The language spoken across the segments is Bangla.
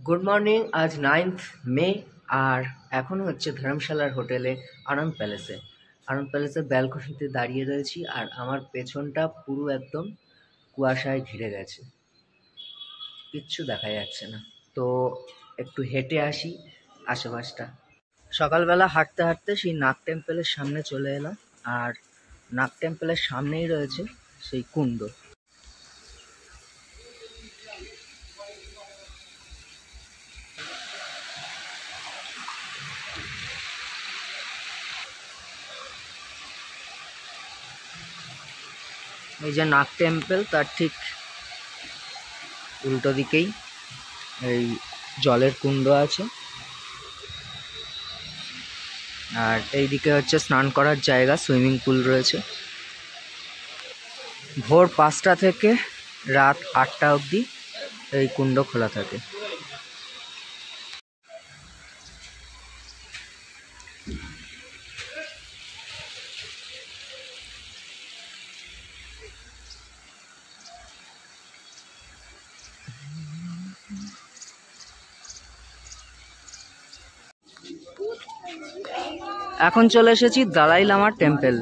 Good morning. আজ 9th মে আর এখন হচ্ছে ধর্মশালার হোটেলে আনন্দ প্যালেসের ব্যালকনিতে দাঁড়িয়ে রয়েছি। আর আমার পেছনটা পুরো একদম কুয়াশায় ঘিরে গেছে, কিচ্ছু দেখা যাচ্ছে না। তো একটু হেঁটে আসি আশেপাশটা। সকালবেলা হাঁটতে হাঁটতে সেই নাগ টেম্পলের সামনে চলে এলাম। আর নাগ টেম্পলের সামনেই রয়েছে সেই কুণ্ড। এই যে নাগ টেম্পল, তার ঠিক উল্টো দিকেই এই জলের কুণ্ড আছে। আর এইদিকে হচ্ছে স্নান করার জায়গা, সুইমিং পুল রয়েছে। ভোর 5টা থেকে রাত 8টা অবধি এই কুণ্ড খোলা থাকে। এখন চলে এসেছি দালাই লামা টেম্পল।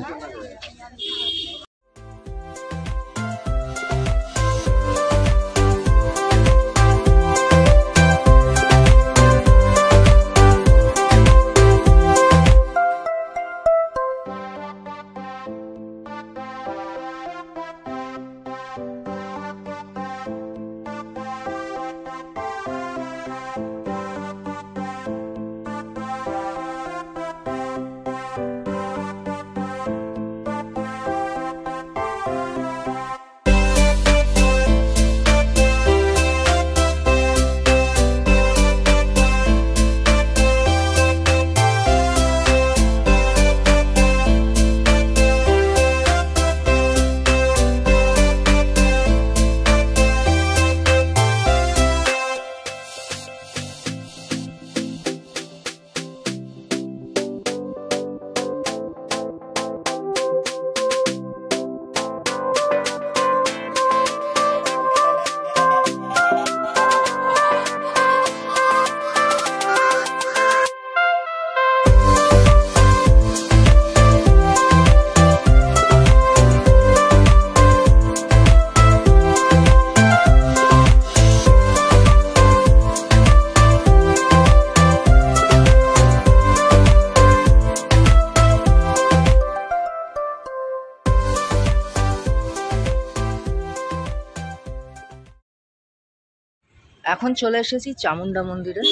এখন চলে এসেছি চামুন্ডা মন্দিরে।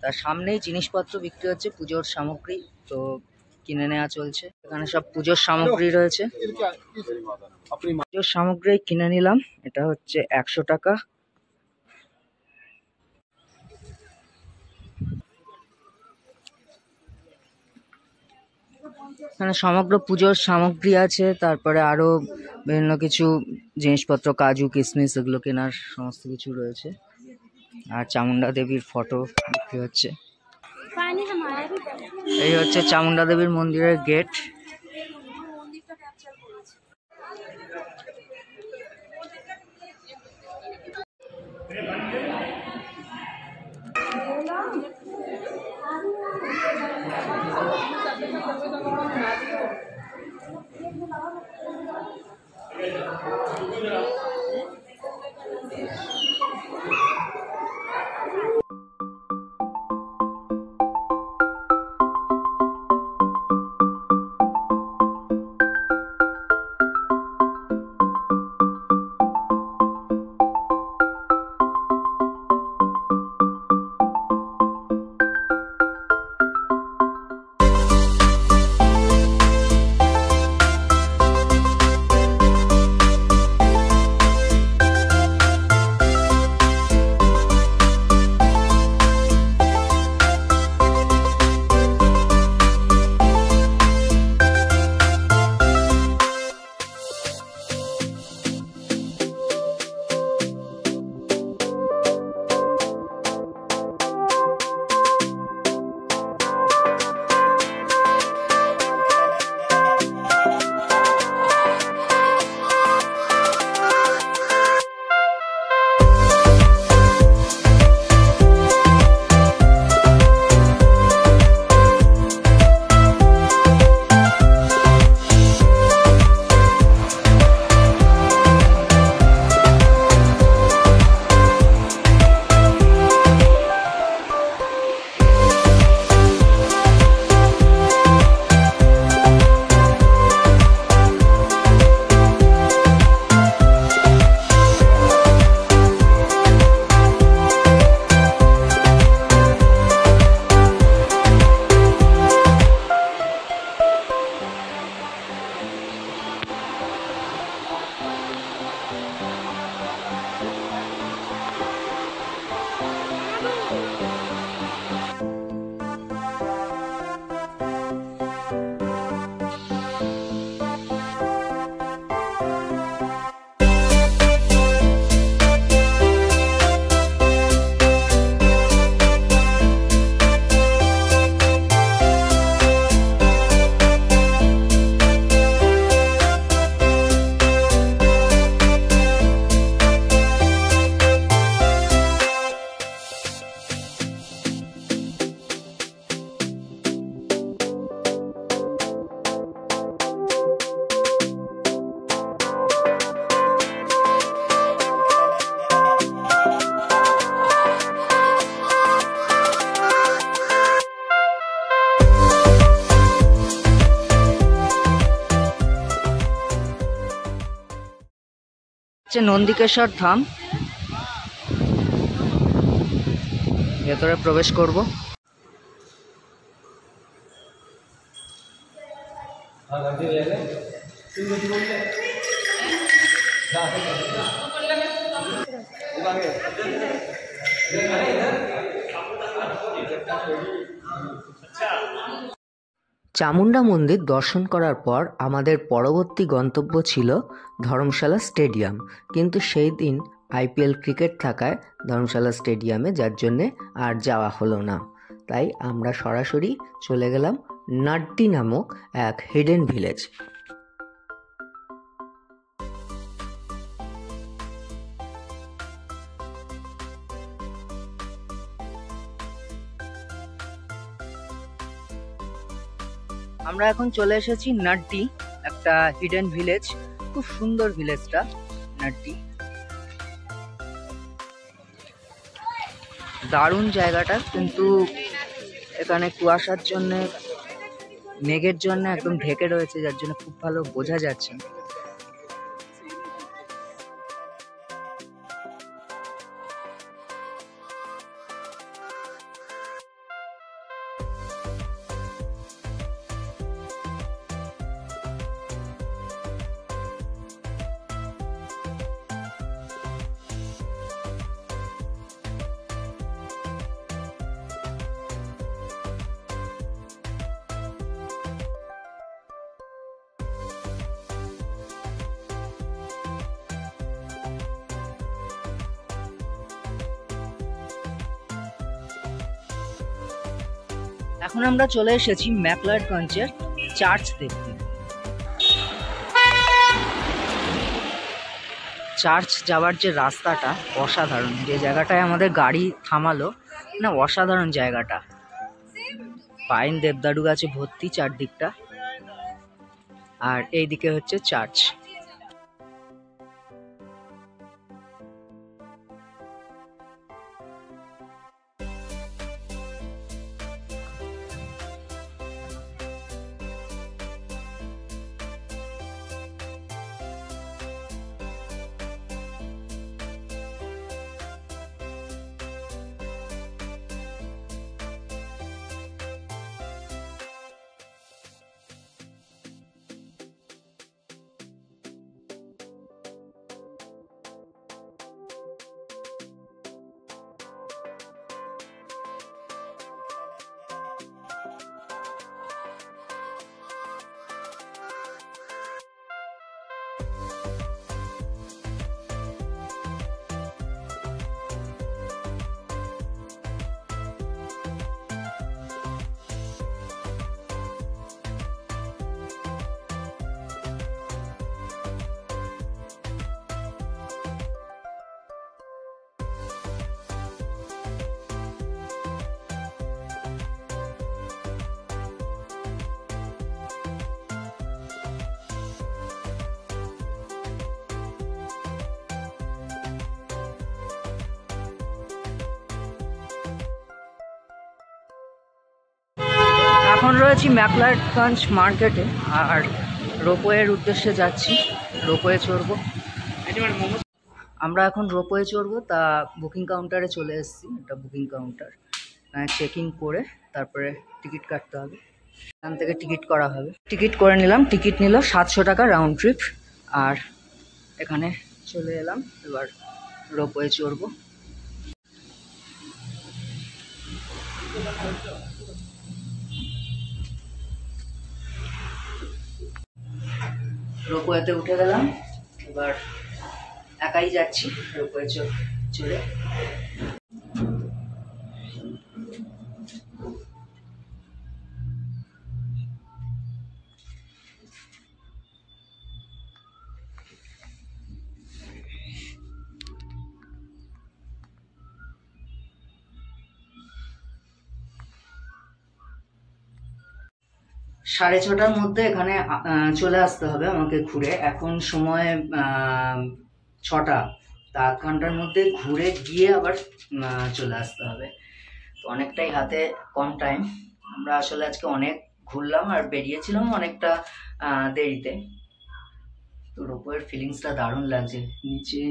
তার সামনেই জিনিসপত্র বিক্রি হচ্ছে, পুজোর সামগ্রী তো কিনে নেওয়া চলছে। এখানে সব পুজোর সামগ্রী রয়েছে, পুজোর সামগ্রী কিনে নিলাম। এটা হচ্ছে 100 টাকা। এখানে সমগ্র পুজোর সামগ্রী আছে, তারপরে আরো বিভিন্ন কিছু জিনিসপত্র, কাজু কিশমিশ, এগুলো কেনার সমস্ত কিছু রয়েছে। আর চামুন্ডা দেবীর ফটো বিক্রি হচ্ছে। এই হচ্ছে চামুন্ডা দেবীর মন্দিরের গেট। নন্দিকেশ্বর ধাম, ভেতরে প্রবেশ করব। চামুন্ডা মন্দির দর্শন করার পর আমাদের পরবর্তী গন্তব্য ছিল ধর্মশালা স্টেডিয়াম, কিন্তু সেই দিন IPL ক্রিকেট থাকায় ধর্মশালা স্টেডিয়ামে যার জন্যে আর যাওয়া হলো না। তাই আমরা সরাসরি চলে গেলাম নাড্ডি নামক এক হিডেন ভিলেজ। আমরা এখন চলে এসেছি নাড্ডি, একটা হিডেন ভিলেজ। খুব সুন্দর ভিলেজটা নাড্ডি, দারুণ জায়গাটা, কিন্তু এখানে কুয়াশার জন্য, মেঘের জন্য একদম ঢেকে রয়েছে, যার জন্য খুব ভালো বোঝা যাচ্ছে না। এখন আমরা চলে এসেছি ম্যাকলাডগঞ্জের চার্চ দেখতে। চার্চ যাওয়ার যে রাস্তাটা অসাধারণ, যে জায়গাটায় আমাদের গাড়ি থামালো না, অসাধারণ জায়গাটা। পাইন দেবদারু গাছে ভর্তি চারদিকটা, আর এইদিকে হচ্ছে চার্চ। এখন রয়েছি ম্যাকলাডগঞ্জ মার্কেটে, আর রোপওয়ের উদ্দেশ্যে যাচ্ছি। রোপওয়ে চড়বো আমরা, এখন রোপওয়ে চড়বো। তা বুকিং কাউন্টারে চলে এসেছি, এটা বুকিং কাউন্টার। চেকিং করে তারপরে টিকিট কাটতে হবে, এখান থেকে টিকিট করা হবে। টিকিট করে নিলাম, টিকিট নিল 700 টাকা রাউন্ড ট্রিপ। আর এখানে চলে এলাম, এবার রোপওয়ে চড়বো। রোপওয়েতে উঠে গেলাম, এবার একাই যাচ্ছি রোপওয়ে চড়ে। সাড়ে ছটার মধ্যে এখানে চলে আসতে হবে আমাকে ঘুরে। এখন সময় 6টা, তা আধ ঘন্টার মধ্যে ঘুরে গিয়ে আবার চলে আসতে হবে। তো অনেকটাই হাতে কম টাইম। আমরা আসলে আজকে অনেক ঘুরলাম আর বেরিয়েছিলাম অনেকটা দেরিতে। তো রোপওয়ের ফিলিংসটা দারুণ লাগছে, নিচে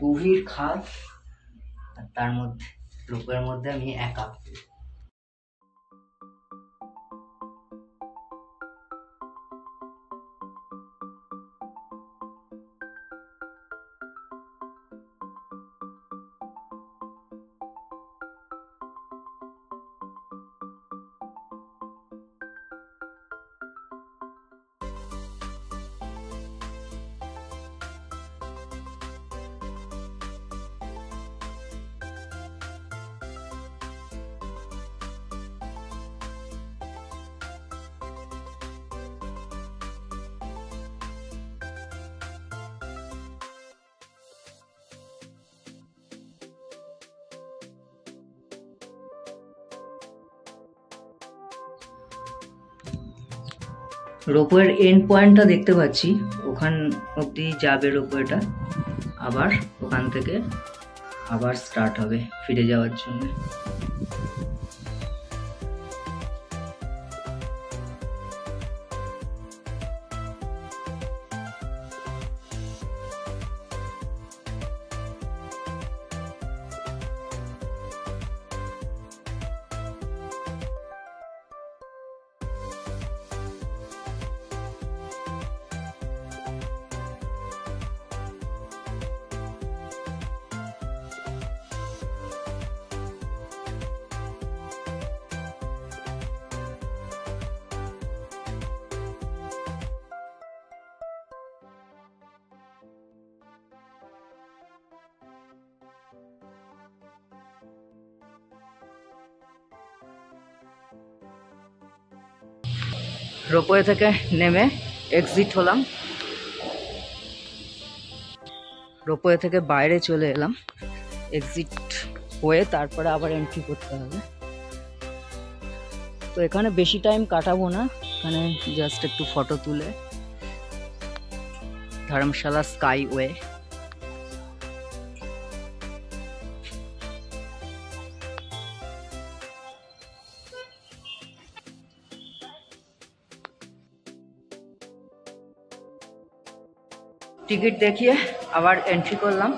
গভীর খাদ আর তার মধ্যে রোপওয়ের মধ্যে আমি একা। রোপওয়ের এন্ড পয়েন্টটা দেখতে পাচ্ছি, ওখান অবধি যাবে রোপওয়েটা, আবার ওখান থেকে আবার স্টার্ট হবে ফিরে যাওয়ার জন্য। রোপওয়ে থেকে নেমে এক্সিট হলাম, রোপওয়ে থেকে বাইরে চলে এলাম, এক্সিট হয়ে তারপরে আবার এন্ট্রি করতে হবে। তো এখানে বেশি টাইম কাটাবো না, এখানে জাস্ট একটু ফটো তুলে ধর্মশালা স্কাইওয়ে। টিকিট দেখিয়ে আবার এন্ট্রি করলাম,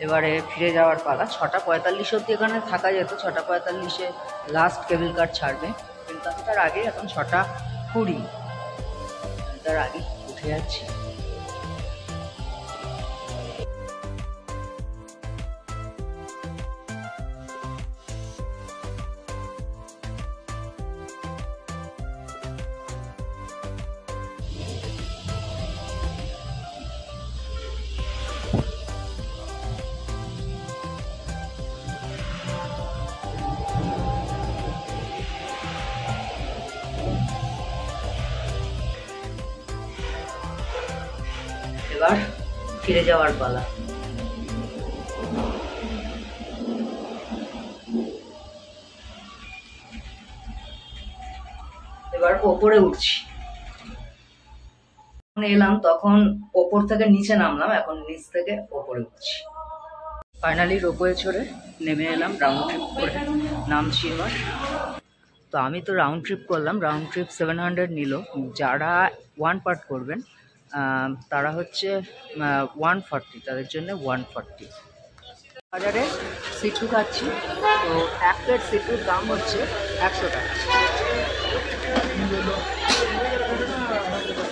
এবারে ফিরে যাওয়ার পালা। 6:45 অবধি এখানে থাকা যেত, 6:45-এ লাস্ট কেবল কার ছাড়বে, কিন্তু আমি তার আগে এখন 6:20, তার আগে উঠে যাচ্ছি। এবার ফিরে যাওয়ার পালা। এবার ওপরে উঠছি, এলাম তখন ওপর থেকে নিচে নামলাম, এখন নিচ থেকে ওপরে উঠছি। ফাইনালি রোপওয়ে চড়ে নেমে এলাম, রাউন্ড ট্রিপ করে নামছি এবার। তো আমি তো রাউন্ড ট্রিপ করলাম, রাউন্ড ট্রিপ 700 নিল। যারা 1 পার্ট করবেন তারা হচ্ছে 140, তাদের জন্য 140। বাজারে সিট্টু খাচ্ছি, তো এক প্লেট সিট্টুর দাম হচ্ছে 100 টাকা।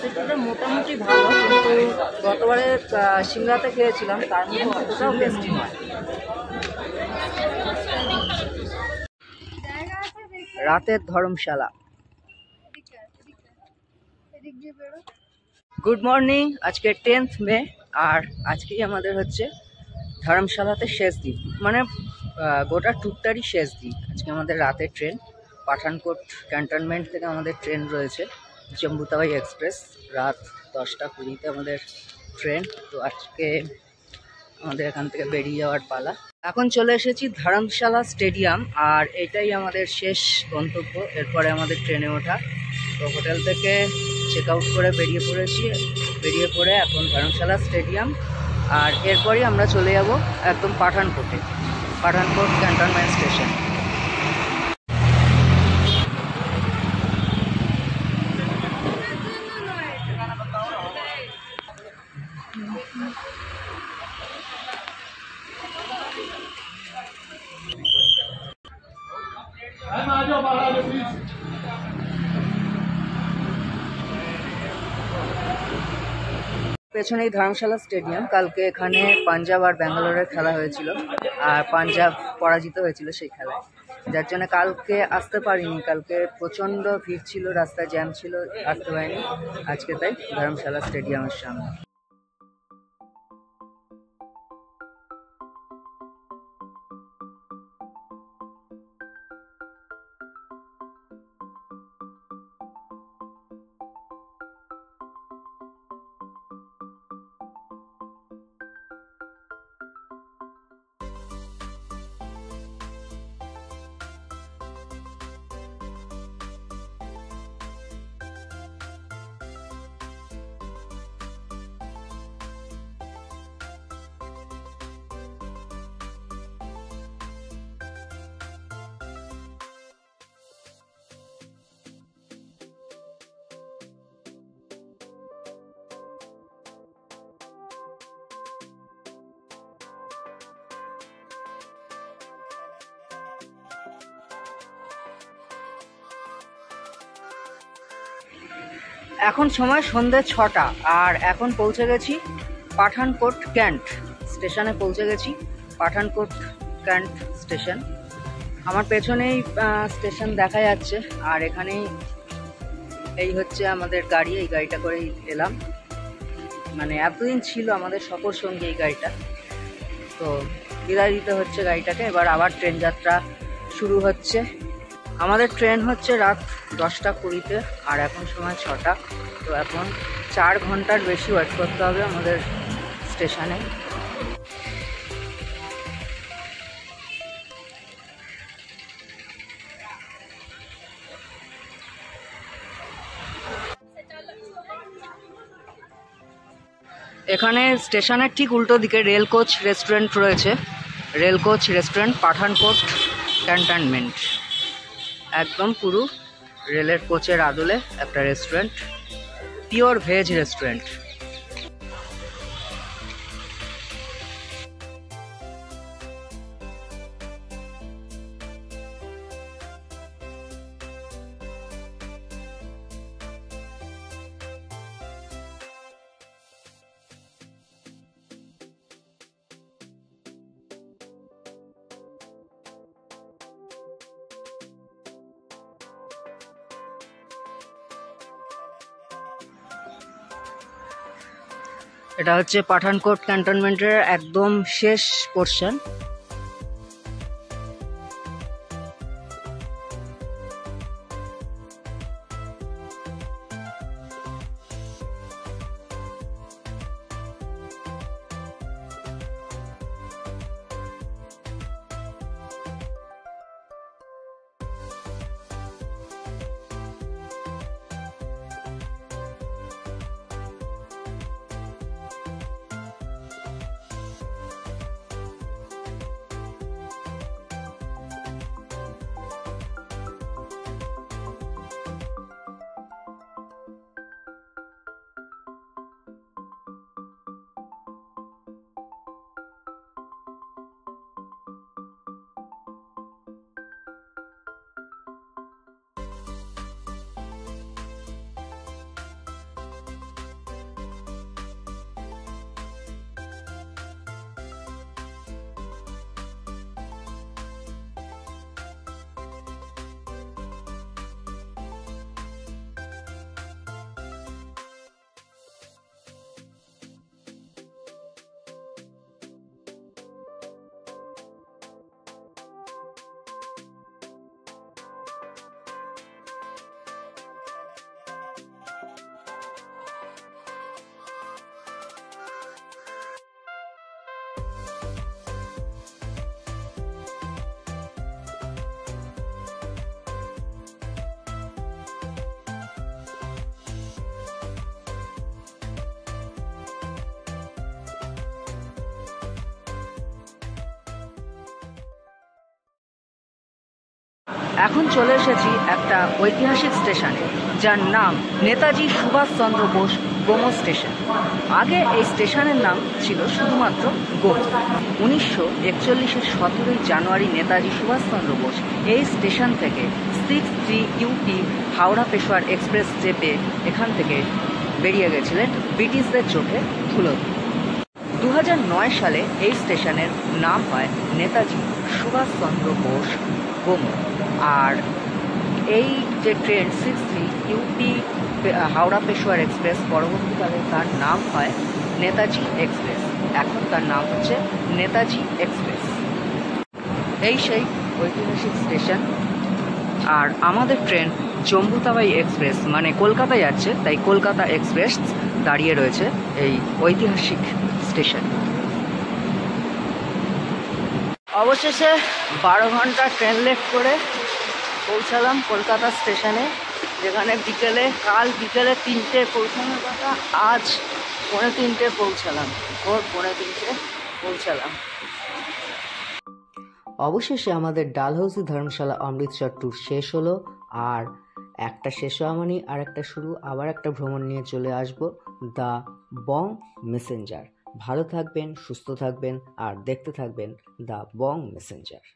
সিট্টুটা মোটামুটি ভালো, কিন্তু গতবারে সিংড়াতে খেয়েছিলাম, তার মধ্যে অতটাও টেস্টি নয়। রাতের ধর্মশালা। গুড মর্নিং, আজকে 10th মে আর আজকেই আমাদের হচ্ছে ধর্মশালাতে শেষ দিন, মানে গোটা ট্যুরটারই শেষ দিন। আজকে আমাদের রাতের ট্রেন, পাঠানকোট ক্যান্টনমেন্ট থেকে আমাদের ট্রেন রয়েছে জম্বুতাবাই এক্সপ্রেস, রাত 10:20 আমাদের ট্রেন। তো আজকে আমাদের এখান থেকে বেরিয়ে যাওয়ার পালা। এখন চলে এসেছি ধর্মশালা স্টেডিয়াম আর এটাই আমাদের শেষ গন্তব্য, এরপরে আমাদের ট্রেনে ওঠা। তো হোটেল থেকে চেক আউট করে বেরিয়ে পড়ে এখন ধর্মশালা স্টেডিয়াম, আর এরপরই আমরা চলে যাব একদম পাঠানকোট ক্যান্টনমেন্ট স্টেশন। পেছনেই ধর্মশালা স্টেডিয়াম। কালকে এখানে পাঞ্জাব আর ব্যাঙ্গালোরের খেলা হয়েছিল আর পাঞ্জাব পরাজিত হয়েছিল সেই খেলায়, যার জন্য কালকে আসতে পারিনি। কালকে প্রচণ্ড ভিড় ছিল, রাস্তায় জ্যাম ছিল, আসতে পারিনি। আজকে তাই ধর্মশালা স্টেডিয়ামের সামনে। এখন সময় সন্ধ্যে 6টা আর এখন পৌঁছে গেছি পাঠানকোট ক্যান্ট স্টেশনে। পাঠানকোট ক্যান্ট স্টেশন আমার পেছনেই স্টেশন দেখা যাচ্ছে, আর এখানেই এই হচ্ছে আমাদের গাড়ি। এই গাড়িটা করেই এলাম, মানে এতদিন ছিল আমাদের সফর সঙ্গী এই গাড়িটা। তো বিদায় দিতে হচ্ছে গাড়িটাকে, এবার আবার ট্রেন যাত্রা শুরু হচ্ছে। আমাদের ট্রেন হচ্ছে রাত 10:20 আর এখন সময় 6টা। তো এখন 4 ঘন্টার বেশি ওয়েট করতে হবে আমাদের স্টেশনে। এখানে স্টেশনের ঠিক উল্টো দিকে রেল কোচ রেস্টুরেন্ট রয়েছে, পাঠানকোট ক্যান্টনমেন্ট। একদম পুরো রেলের কোচের আদলে একটা রেস্টুরেন্ট, পিওর ভেজ রেস্টুরেন্ট। এটা হচ্ছে পাঠানকোট ক্যান্টনমেন্টের একদম শেষ পোর্শন। এখন চলে এসেছি একটা ঐতিহাসিক স্টেশনে, যার নাম নেতাজি সুভাষচন্দ্র বোস গোমো স্টেশন। আগে এই স্টেশনের নাম ছিল শুধুমাত্র গোমো। 1941-এর 17ই জানুয়ারি নেতাজি সুভাষচন্দ্র বোস এই স্টেশন থেকে 63 ইউটি হাওড়া পেশোয়ার এক্সপ্রেস চেপে এখান থেকে বেরিয়ে গেছিলেন ব্রিটিশদের চোখে ধুলো। 2009 সালে এই স্টেশনের নাম হয় নেতাজি সুভাষচন্দ্র বোস গোমো। আর এই যে train 63 UT Howrah Peshawar express, পরবর্তীকালে তার নাম হয় নেতাজি এক্সপ্রেস। এখন তার নাম হচ্ছে নেতাজি এক্সপ্রেস। এই সেই ঐতিহাসিক স্টেশন। আর আমাদের ট্রেন জম্বুতাবাই এক্সপ্রেস মানে কলকাতায় যাচ্ছে, তাই কলকাতা এক্সপ্রেস দাঁড়িয়ে রয়েছে এই ঐতিহাসিক স্টেশন। অবশেষে 12 ঘন্টা ট্রেন লেট করে পৌঁছালাম কলকাতা স্টেশনে, যেখানে কাল বিকেলে 3টে পৌঁছানোর কথা, আজ 2:45 পৌঁছালাম। ভোর 2:45 পৌঁছালাম। অবশেষে আমাদের ডালহৌসি ধর্মশালা অমৃতসর ট্যুর শেষ হলো। আর একটা শেষ হওয়া মানে আর একটা শুরু, আবার একটা ভ্রমণ নিয়ে চলে আসব, দ্য বং মেসেঞ্জার। ভালো থাকবেন, সুস্থ থাকবেন আর দেখতে থাকবেন দ্য বং মেসেঞ্জার।